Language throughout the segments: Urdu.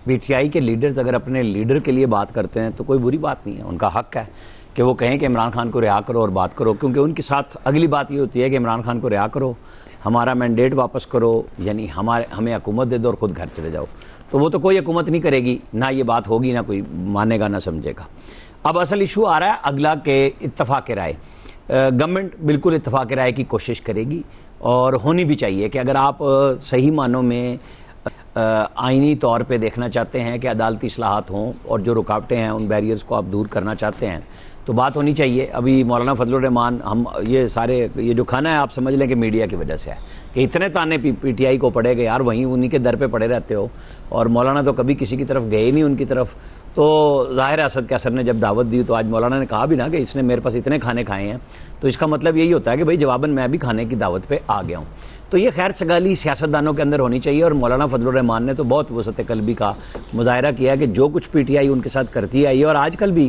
پی ٹی آئی کے لیڈرز اگر اپنے لیڈر کے لیے بات کرتے ہیں تو کوئی بری بات نہیں ہے، ان کا حق ہے کہ وہ کہیں کہ عمران خان کو رہا کرو اور بات کرو، کیونکہ ان کے ساتھ اگلی بات یہ ہوتی ہے کہ عمران خان کو رہا کرو، ہمارا مینڈیٹ واپس کرو، یعنی ہمیں حکومت دے دو اور خود گھر چلے جاؤ. تو وہ تو کوئی حکومت نہیں کرے گی، نہ یہ بات ہوگی، نہ کوئی مانے گا نہ سمجھے گا. اب اصل ایشو آ رہا ہے اگلا کہ اتفاق رائے. گورنمنٹ بالکل اتفاق رائے کی کوشش کرے گی اور ہونی بھی چاہیے کہ اگر آپ صحیح معنوں میں آئینی طور پہ دیکھنا چاہتے ہیں کہ عدالتی اصلاحات ہوں اور جو رکاوٹیں ہیں ان بیریئرز کو آپ دور کرنا چاہتے ہیں تو بات ہونی چاہیے. ابھی مولانا فضل الرحمان یہ جو کھانا ہے آپ سمجھ لیں کہ میڈیا کی وجہ سے ہے کہ اتنے تانے پی ٹی آئی کو پڑے گئے، یار وہیں انہی کے در پہ پڑے رہتے ہو، اور مولانا تو کبھی کسی کی طرف گئے نہیں ان کی طرف. تو ظاہر ہے اسد کیسر نے جب دعوت دی تو آج مولانا نے کہا بھی نا کہ اس نے میرے پاس اتنے کھانے کھائے ہیں، تو اس کا مطلب یہی ہوتا ہے کہ بھائی جواباً میں بھی کھانے کی دعوت پہ آ گیا ہوں. تو یہ خیر سگالی سیاستدانوں کے اندر ہونی چاہیے، اور مولانا فضل الرحمان نے تو بہت وسعت قلبی کا مظاہرہ کیا کہ جو کچھ پی ٹی آئی ان کے ساتھ کرتی آئی ہے، اور آج کل بھی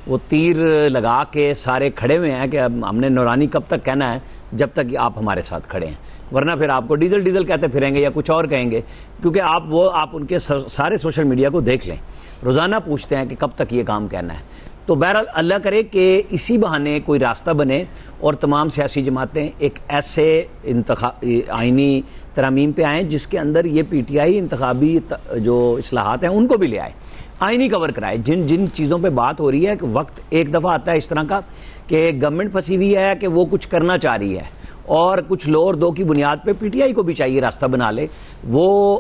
وہ تیر لگا کے سارے کھڑے ہوئے ہیں کہ اب ہم نے نورانی کب تک کہنا ہے جب تک آپ ہمارے ساتھ کھڑے ہیں، ورنہ پھر آپ کو ڈیزل کہتے پھریں گے یا کچھ اور کہیں گے، کیونکہ آپ ان کے سارے سوشل میڈیا کو دیکھ لیں، روزانہ پوچھتے ہیں کہ کب تک یہ کام کہنا ہے. تو بہرحال اللہ کرے کہ اسی بہانے کوئی راستہ بنے اور تمام سیاسی جماعتیں ایک ایسے آئینی ترامیم پہ آئیں جس کے اندر یہ پی ٹی آئی انتخابی جو اصلاحات ہیں ان کو بھی لے آئے، آئینی کور کرائے. جن چیزوں پہ بات ہو رہی ہے کہ وقت ایک دفعہ آتا ہے اس طرح کا کہ گورنمنٹ پھنسی ہوئی ہے کہ وہ کچھ کرنا چاہ رہی ہے اور کچھ لو اور دو کی بنیاد پہ پی ٹی آئی کو بھی چاہیے راستہ بنا لے. وہ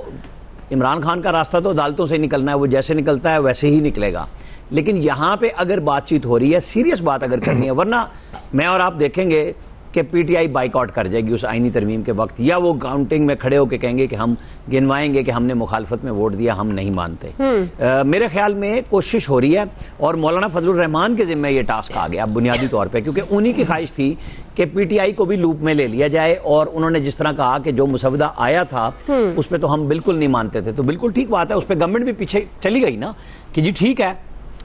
عمران خان کا راستہ تو عدالتوں سے نکلنا ہے، وہ جیسے نکلتا ہے ویسے ہی نکلے گا، لیکن یہاں پہ اگر بات چیت ہو رہی ہے، سیریس بات اگر کرنی ہے، ورنہ میں اور آپ دیکھیں گے کہ پی ٹی آئی بائیکاٹ کر جائے گی اس آئینی ترمیم کے وقت، یا وہ کاؤنٹنگ میں کھڑے ہو کے کہیں گے کہ ہم گنوائیں گے کہ ہم نے مخالفت میں ووٹ دیا، ہم نہیں مانتے. میرے خیال میں کوشش ہو رہی ہے اور مولانا فضل الرحمان کے ذمہ یہ ٹاسک آ گیا بنیادی طور پہ، کیونکہ انہی کی خواہش تھی کہ پی ٹی آئی کو بھی لوپ میں لے لیا جائے، اور انہوں نے جس طرح کہا کہ جو مسودہ آیا تھا اس پہ تو ہم بالکل نہیں مانتے تھے، تو بالکل ٹھیک بات ہے، اس پہ گورنمنٹ بھی پیچھے چلی گئی نا کہ جی ٹھیک ہے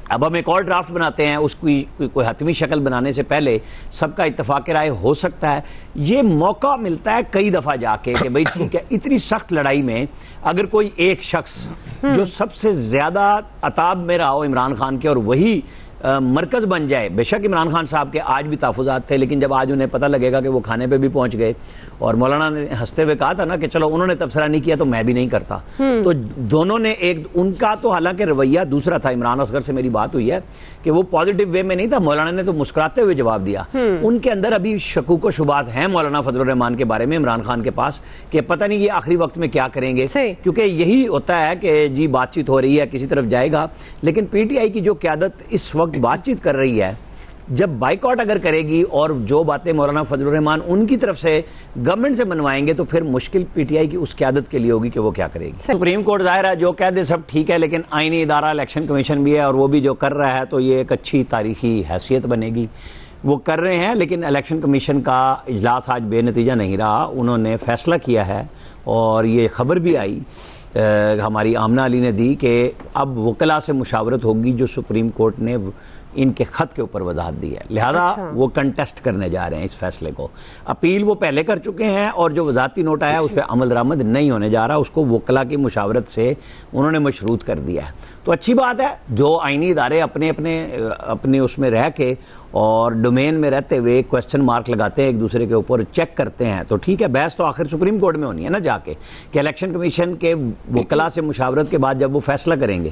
اب ہم ایک اور ڈرافٹ بناتے ہیں، اس کی کوئی حتمی شکل بنانے سے پہلے سب کا اتفاق رائے ہو سکتا ہے. یہ موقع ملتا ہے کئی دفعہ جا کے کہ بھئی ٹھیک ہے، اتنی سخت لڑائی میں اگر کوئی ایک شخص جو سب سے زیادہ عتاب میں رہا ہو عمران خان کے اور وہی مرکز بن جائے. بے شک عمران خان صاحب کے آج بھی تحفظات تھے، لیکن جب آج انہیں پتہ لگے گا کہ وہ کھانے پہ بھی پہنچ گئے، اور مولانا نے ہنستے ہوئے کہا تھا نا کہ چلو انہوں نے تبصرہ نہیں کیا تو میں بھی نہیں کرتا، تو دونوں نے ان کا تو حالانکہ رویہ دوسرا تھا. عمران اصغر سے میری بات ہوئی ہے کہ وہ پازیٹیو وے میں نہیں تھا، مولانا نے تو مسکراتے ہوئے جواب دیا. ان کے اندر ابھی شکوک و شبہات ہیں مولانا فضل الرحمان کے بارے میں عمران خان کے پاس کہ پتہ نہیں یہ آخری وقت میں کیا کریں گے، کیونکہ یہی ہوتا ہے کہ جی بات چیت ہو رہی ہے کسی طرف جائے گا، لیکن پی ٹی آئی کی جو قیادت اس وقت بات چیت کر رہی ہے، جب بائیکاٹ اگر کرے گی اور جو باتیں مولانا فضل الرحمان ان کی طرف سے گورنمنٹ سے بنوائیں گے تو پھر مشکل پی ٹی آئی کی اس قیادت کے لیے ہوگی کہ وہ کیا کرے گی. سپریم کورٹ ظاہر ہے جو کہہ دے سب ٹھیک ہے، لیکن آئینی ادارہ الیکشن کمیشن بھی ہے اور وہ بھی جو کر رہا ہے تو یہ ایک اچھی تاریخی حیثیت بنے گی. وہ کر رہے ہیں، لیکن الیکشن کمیشن کا اجلاس آج بے نتیجہ نہیں رہا. انہوں نے فیصلہ کیا ہے اور یہ خبر بھی آئی ہماری آمنہ علی نے دی کہ اب وکلاء سے مشاورت ہوگی جو سپریم کورٹ نے ان کے خط کے اوپر وضاحت دی ہے، لہذا وہ کنٹیسٹ کرنے جا رہے ہیں اس فیصلے کو. اپیل وہ پہلے کر چکے ہیں اور جو وضاحتی نوٹ آیا اس پہ عمل درآمد نہیں ہونے جا رہا، اس کو وکلاء کی مشاورت سے انہوں نے مشروط کر دیا ہے. تو اچھی بات ہے، جو آئینی ادارے اپنے اس میں رہ کے اور ڈومین میں رہتے ہوئے کوسچن مارک لگاتے ہیں ایک دوسرے کے اوپر، چیک کرتے ہیں، تو ٹھیک ہے. بحث تو آخر سپریم کورٹ میں ہونی ہے نا جا کے کہ الیکشن کمیشن کے وکلاء سے مشاورت کے بعد جب وہ فیصلہ کریں گے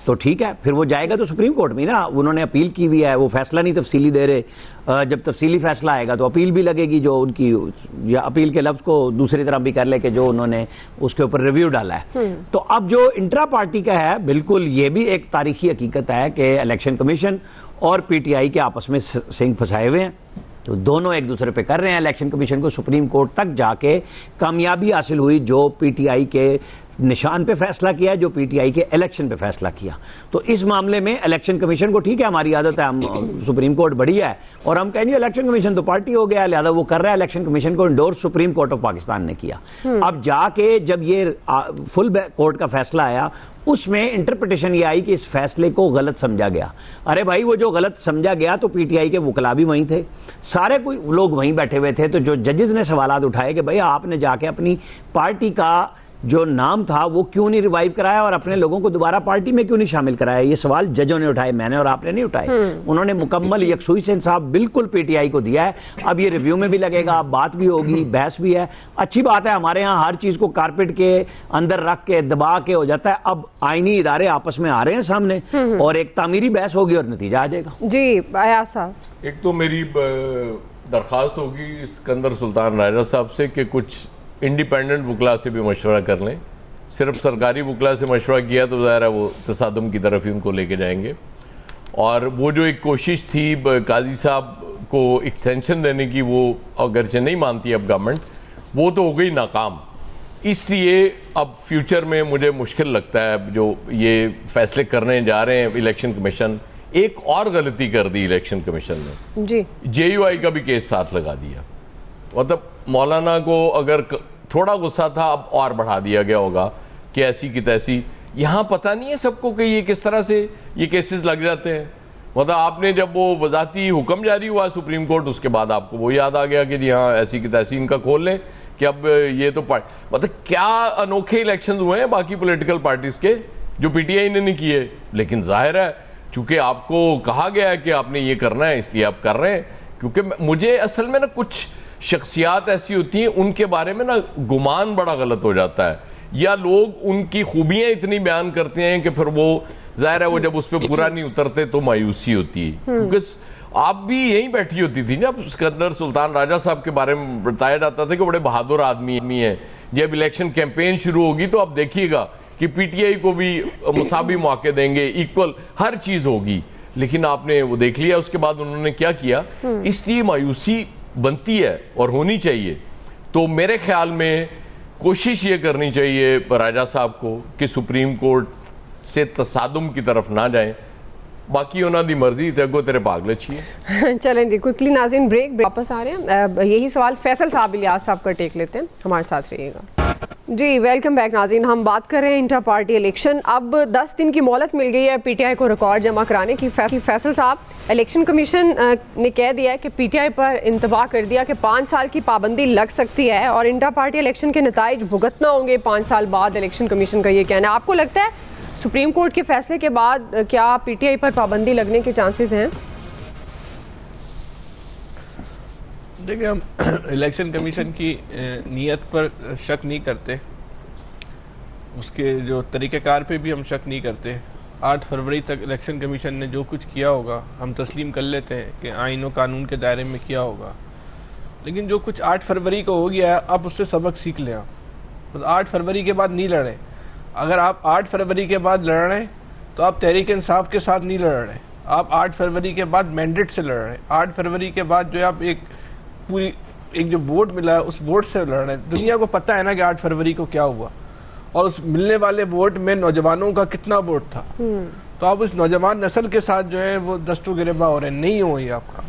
تو ٹھیک ہے، پھر وہ جائے گا تو سپریم کورٹ میں نا. انہوں نے اپیل کی ہوئی ہے، وہ فیصلہ نہیں تفصیلی دے رہے، جب تفصیلی فیصلہ آئے گا تو اپیل بھی لگے گی، جو ان کی یا اپیل کے لفظ کو دوسری طرح بھی کر لے کہ جو انہوں نے اس کے اوپر ریویو ڈالا ہے. تو اب جو انٹرا پارٹی کا ہے، بالکل یہ بھی ایک تاریخی حقیقت ہے کہ الیکشن کمیشن اور پی ٹی آئی کے آپس میں سنگ پھنسائے ہوئے ہیں، تو دونوں ایک دوسرے پہ کر رہے ہیں. الیکشن کمیشن کو سپریم کورٹ تک جا کے کامیابی حاصل ہوئی جو پی ٹی آئی کے نشان پہ فیصلہ کیا، جو پی ٹی آئی کے الیکشن پہ فیصلہ کیا. تو اس معاملے میں الیکشن کمیشن کو ٹھیک ہے، ہماری عادت ہے، ہم سپریم کورٹ بڑی ہے اور ہم کہیں گے الیکشن کمیشن تو پارٹی ہو گیا، لہذا وہ کر رہا ہے. الیکشن کمیشن کو endorse Supreme Court of Pakistan نے کیا. اب جا کے جب یہ فل کورٹ کا فیصلہ آیا اس میں انٹرپریٹیشن یہ آئی کہ اس فیصلے کو غلط سمجھا گیا. ارے بھائی وہ جو غلط سمجھا گیا تو پی ٹی آئی کے وکلاء بھی وہیں تھے، سارے کوئی لوگ وہیں بیٹھے ہوئے تھے. تو جو ججز نے سوالات اٹھائے کہ بھئی آپ نے جا کے اپنی پارٹی کا جو نام تھا وہ کیوں نہیں ریوائیو کرایا اور اپنے لوگوں کو دوبارہ پارٹی میں کیوں نہیں شامل کرایا؟ یہ سوال ججوں نے اٹھائے، میں نے اور آپ نے نہیں اٹھائے. انہوں نے مکمل یکسوئی سے انصاف بالکل پی ٹی آئی کو دیا ہے. اب یہ ریویو میں بھی لگے گا، بات بھی ہوگی، بحث بھی ہے. اچھی بات ہے، ہمارے ہاں ہر چیز کو کارپیٹ کے اندر رکھ کے دبا کے ہو جاتا ہے. اب آئینی ادارے آپس میں آ رہے ہیں سامنے اور ایک تعمیری بحث ہوگی اور نتیجہ آ جائے گا. جی ایاز صاحب. ایک تو میری درخواست ہوگی اسکندر سلطان راجہ صاحب سے کہ کچھ انڈیپینڈنٹ وکلا سے بھی مشورہ کر لیں. صرف سرکاری وکلا سے مشورہ کیا تو ظاہر ہے وہ تصادم کی طرف ہی ان کو لے کے جائیں گے. اور وہ جو ایک کوشش تھی قاضی صاحب کو ایکسٹینشن دینے کی، وہ اگرچہ نہیں مانتی اب گورنمنٹ، وہ تو ہو گئی ناکام. اس لیے اب فیوچر میں مجھے مشکل لگتا ہے جو یہ فیصلے کرنے جا رہے ہیں الیکشن کمیشن. ایک اور غلطی کر دی الیکشن کمیشن نے، جی جے یو آئی کا بھی کیس ساتھ لگا دیا. مطلب مولانا کو اگر تھوڑا غصہ تھا اب اور بڑھا دیا گیا ہوگا کہ ایسی کی تیسی. یہاں پتہ نہیں ہے سب کو کہ یہ کس طرح سے یہ کیسز لگ جاتے ہیں. مطلب آپ نے جب وہ وزارتی حکم جاری ہوا سپریم کورٹ، اس کے بعد آپ کو وہ یاد آ گیا کہ جی ہاں ایسی کی تیسی ان کا کھول لیں کہ اب یہ تو مطلب کیا انوکھے الیکشنز ہوئے ہیں باقی پولیٹیکل پارٹیز کے جو پی ٹی آئی نے نہیں کیے. لیکن ظاہر ہے چونکہ آپ کو کہا گیا ہے کہ آپ نے یہ کرنا ہے اس لیے آپ کر رہے ہیں. کیونکہ مجھے اصل میں نا کچھ شخصیات ایسی ہوتی ہیں ان کے بارے میں نا گمان بڑا غلط ہو جاتا ہے، یا لوگ ان کی خوبیاں اتنی بیان کرتے ہیں کہ پھر وہ ظاہر ہے وہ جب اس پہ پورا نہیں اترتے تو مایوسی ہوتی ہے. کیونکہ آپ بھی یہیں بیٹھی ہوتی تھی جب اسکندر سلطان راجہ صاحب کے بارے میں بتایا جاتا تھا کہ بڑے بہادر آدمی ہیں. جب الیکشن کیمپین شروع ہوگی تو آپ دیکھیے گا کہ پی ٹی آئی کو بھی مساوی مواقع دیں گے، ایکول ہر چیز ہوگی. لیکن آپ نے وہ دیکھ لیا اس کے بعد انہوں نے کیا کیا. اس لیے مایوسی بنتی ہے اور ہونی چاہیے. تو میرے خیال میں کوشش یہ کرنی چاہیے راجہ صاحب کو کہ سپریم کورٹ سے تصادم کی طرف نہ جائیں. باقی انہوں دی مرضی تے اگو تیرے پاگلے چھیے. چلیں جی کوئکلی ناظرین بریک واپس آ رہے ہیں. یہی سوال فیصل صاحب الیاس صاحب کا ٹیک لیتے ہیں، ہمارے ساتھ رہیے گا. جی ویلکم بیک ناظرین. ہم بات کر رہے ہیں انٹر پارٹی الیکشن. اب 10 دن کی مہلت مل گئی ہے پی ٹی آئی کو ریکارڈ جمع کرانے کی. فیصل صاحب، الیکشن کمیشن نے کہہ دیا ہے کہ پی ٹی آئی پر انتباہ کر دیا کہ 5 سال کی پابندی لگ سکتی ہے اور انٹر پارٹی الیکشن کے نتائج بھگتنا ہوں گے 5 سال بعد. الیکشن کمیشن کا یہ کہنا ہے. آپ کو لگتا ہے سپریم کورٹ کے فیصلے کے بعد کیا پی ٹی آئی پر پابندی لگنے کے چانسز ہیں؟ دیکھیں، ہم الیکشن کمیشن کی نیت پر شک نہیں کرتے، اس کے جو طریقہ کار پہ بھی ہم شک نہیں کرتے. 8 فروری تک الیکشن کمیشن نے جو کچھ کیا ہوگا ہم تسلیم کر لیتے ہیں کہ آئین و قانون کے دائرے میں کیا ہوگا. لیکن جو کچھ 8 فروری کو ہو گیا ہے اب اس سے سبق سیکھ لیں. آپ 8 فروری کے بعد نہیں لڑیں. اگر آپ 8 فروری کے بعد لڑ رہے ہیں تو آپ تحریک انصاف کے ساتھ نہیں لڑ رہے. آپ 8 فروری کے بعد مینڈیٹ سے لڑ رہے ہیں. 8 فروری کے بعد جو آپ ایک جو ووٹ ملا ہے اس ووٹ سے لڑ رہے ہیں. دنیا کو پتہ ہے نا کہ 8 فروری کو کیا ہوا اور اس ملنے والے ووٹ میں نوجوانوں کا کتنا ووٹ تھا. تو آپ اس نوجوان نسل کے ساتھ جو ہے وہ دست و گریباں ہو رہے ہیں. نہیں ہوئی آپ کا